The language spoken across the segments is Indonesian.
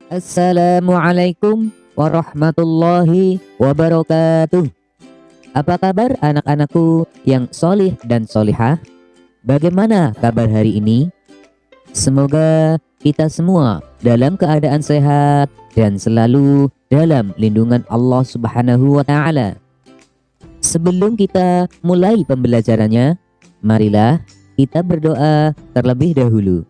Assalamualaikum warahmatullahi wabarakatuh. Apa kabar anak-anakku yang solih dan solihah? Bagaimana kabar hari ini? Semoga kita semua dalam keadaan sehat dan selalu dalam lindungan Allah Subhanahu wa Ta'ala. Sebelum kita mulai pembelajarannya, marilah kita berdoa terlebih dahulu.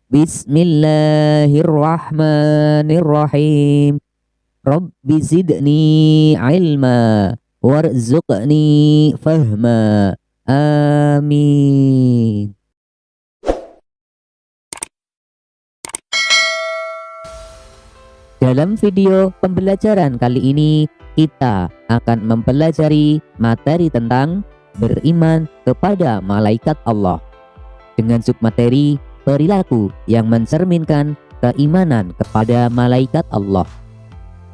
Bismillahirrahmanirrahim. Rabbi zidni ilma warzuqni fahma. Amin. Dalam video pembelajaran kali ini kita akan mempelajari materi tentang beriman kepada malaikat Allah dengan submateri perilaku yang mencerminkan keimanan kepada malaikat Allah.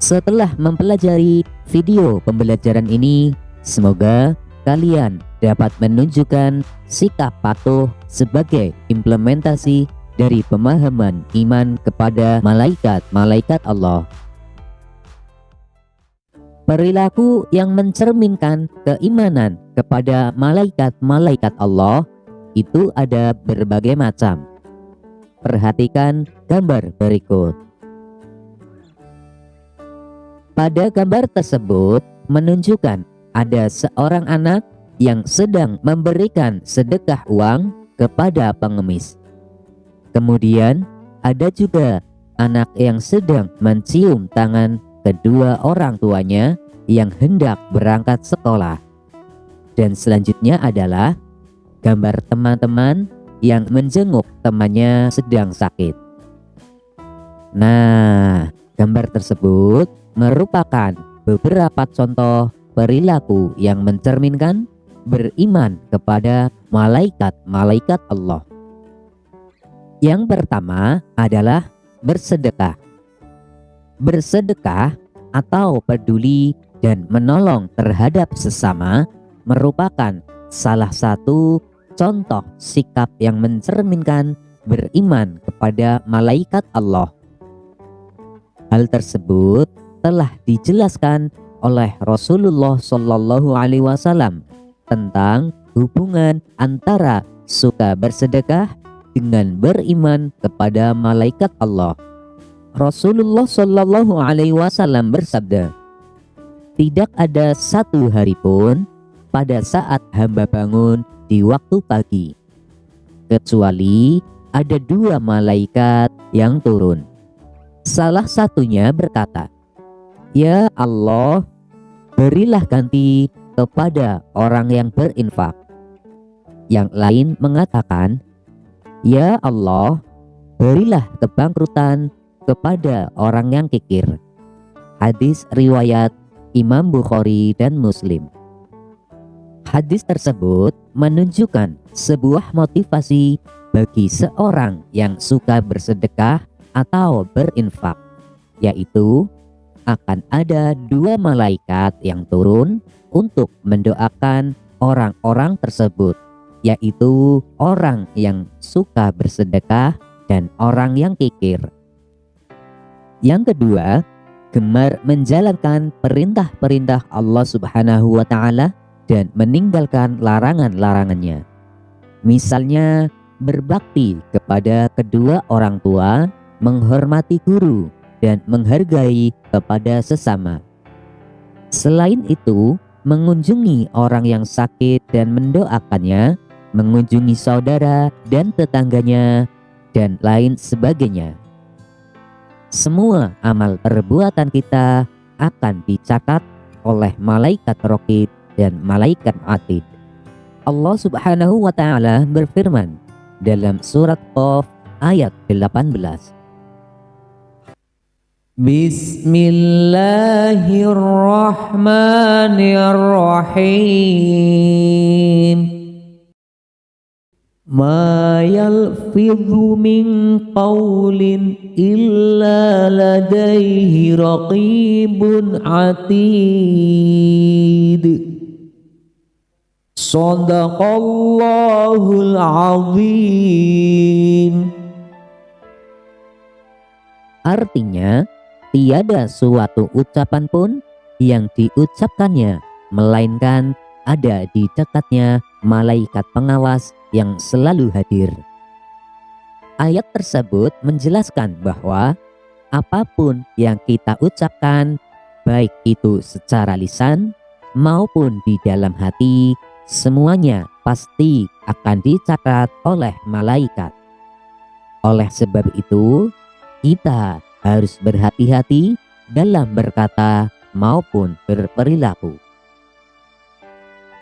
Setelah mempelajari video pembelajaran ini, semoga kalian dapat menunjukkan sikap patuh sebagai implementasi dari pemahaman iman kepada malaikat-malaikat Allah. Perilaku yang mencerminkan keimanan kepada malaikat-malaikat Allah itu ada berbagai macam. Perhatikan gambar berikut. Pada gambar tersebut menunjukkan ada seorang anak yang sedang memberikan sedekah uang kepada pengemis. Kemudian ada juga anak yang sedang mencium tangan kedua orang tuanya yang hendak berangkat sekolah. Dan selanjutnya adalah gambar teman-teman yang menjenguk temannya sedang sakit. Nah, gambar tersebut merupakan beberapa contoh perilaku yang mencerminkan beriman kepada malaikat-malaikat Allah. Yang pertama adalah bersedekah. Bersedekah atau peduli dan menolong terhadap sesama merupakan salah satu contoh sikap yang mencerminkan beriman kepada malaikat Allah. Hal tersebut telah dijelaskan oleh Rasulullah Shallallahu Alaihi Wasallam tentang hubungan antara suka bersedekah dengan beriman kepada malaikat Allah. Rasulullah Shallallahu Alaihi Wasallam bersabda, "Tidak ada satu hari pun pada saat hamba bangun di waktu pagi, kecuali ada dua malaikat yang turun. Salah satunya berkata, 'Ya Allah, berilah ganti kepada orang yang berinfak.' Yang lain mengatakan, 'Ya Allah, berilah kebangkrutan kepada orang yang kikir.'" Hadis riwayat Imam Bukhari dan Muslim. Hadis tersebut menunjukkan sebuah motivasi bagi seorang yang suka bersedekah atau berinfak, yaitu akan ada dua malaikat yang turun untuk mendoakan orang-orang tersebut, yaitu orang yang suka bersedekah dan orang yang kikir. Yang kedua, gemar menjalankan perintah-perintah Allah Subhanahu wa Ta'ala dan meninggalkan larangan-larangannya. Misalnya berbakti kepada kedua orang tua, menghormati guru, dan menghargai kepada sesama. Selain itu, mengunjungi orang yang sakit dan mendoakannya, mengunjungi saudara dan tetangganya, dan lain sebagainya. Semua amal perbuatan kita akan dicatat oleh malaikat raqib dan malaikat atid. Allah Subhanahu wa Ta'ala berfirman dalam surat Qaf ayat 18. Bismillahirrahmanirrahim. Ma yalfidhu min qawlin illa ladaihi raqibun atid. Shadaqallahul azim. Artinya, tiada suatu ucapan pun yang diucapkannya melainkan ada di dekatnya malaikat pengawas yang selalu hadir. Ayat tersebut menjelaskan bahwa apapun yang kita ucapkan, baik itu secara lisan maupun di dalam hati, semuanya pasti akan dicatat oleh malaikat. Oleh sebab itu, kita harus berhati-hati dalam berkata maupun berperilaku.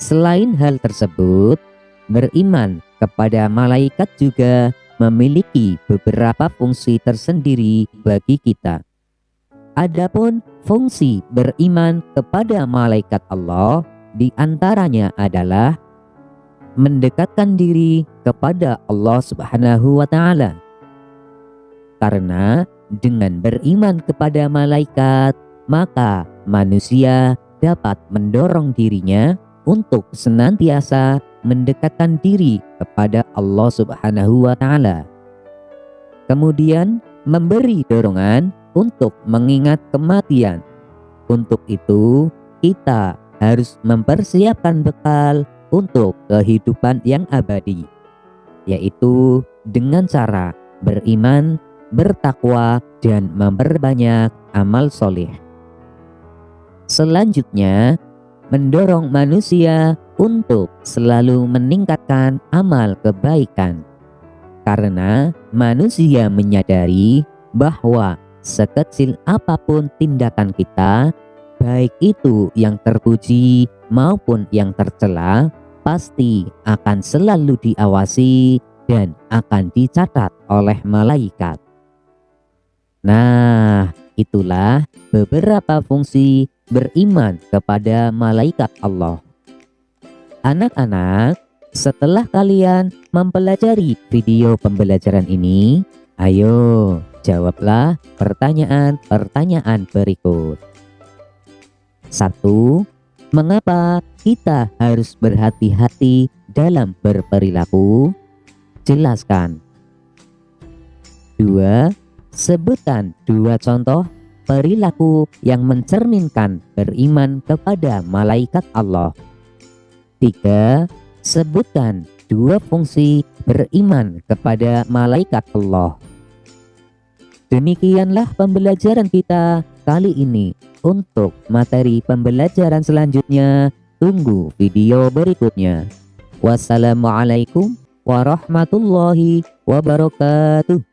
Selain hal tersebut, beriman kepada malaikat juga memiliki beberapa fungsi tersendiri bagi kita. Adapun fungsi beriman kepada malaikat Allah diantaranya adalah mendekatkan diri kepada Allah Subhanahu wa Ta'ala. Karena dengan beriman kepada malaikat, maka manusia dapat mendorong dirinya untuk senantiasa mendekatkan diri kepada Allah Subhanahu wa Ta'ala. Kemudian memberi dorongan untuk mengingat kematian. Untuk itu, kita harus mempersiapkan bekal untuk kehidupan yang abadi, yaitu dengan cara beriman, bertakwa, dan memperbanyak amal soleh. Selanjutnya, mendorong manusia untuk selalu meningkatkan amal kebaikan. Karena manusia menyadari bahwa sekecil apapun tindakan kita, baik itu yang terpuji maupun yang tercela, pasti akan selalu diawasi dan akan dicatat oleh malaikat. Nah, itulah beberapa fungsi beriman kepada malaikat Allah. Anak-anak, setelah kalian mempelajari video pembelajaran ini, ayo jawablah pertanyaan-pertanyaan berikut. 1. Mengapa kita harus berhati-hati dalam berperilaku? Jelaskan. 2. Sebutkan 2 contoh perilaku yang mencerminkan beriman kepada malaikat Allah. 3. Sebutkan 2 fungsi beriman kepada malaikat Allah. Demikianlah pembelajaran kita kali ini. Untuk materi pembelajaran selanjutnya, tunggu video berikutnya. Wassalamualaikum warahmatullahi wabarakatuh.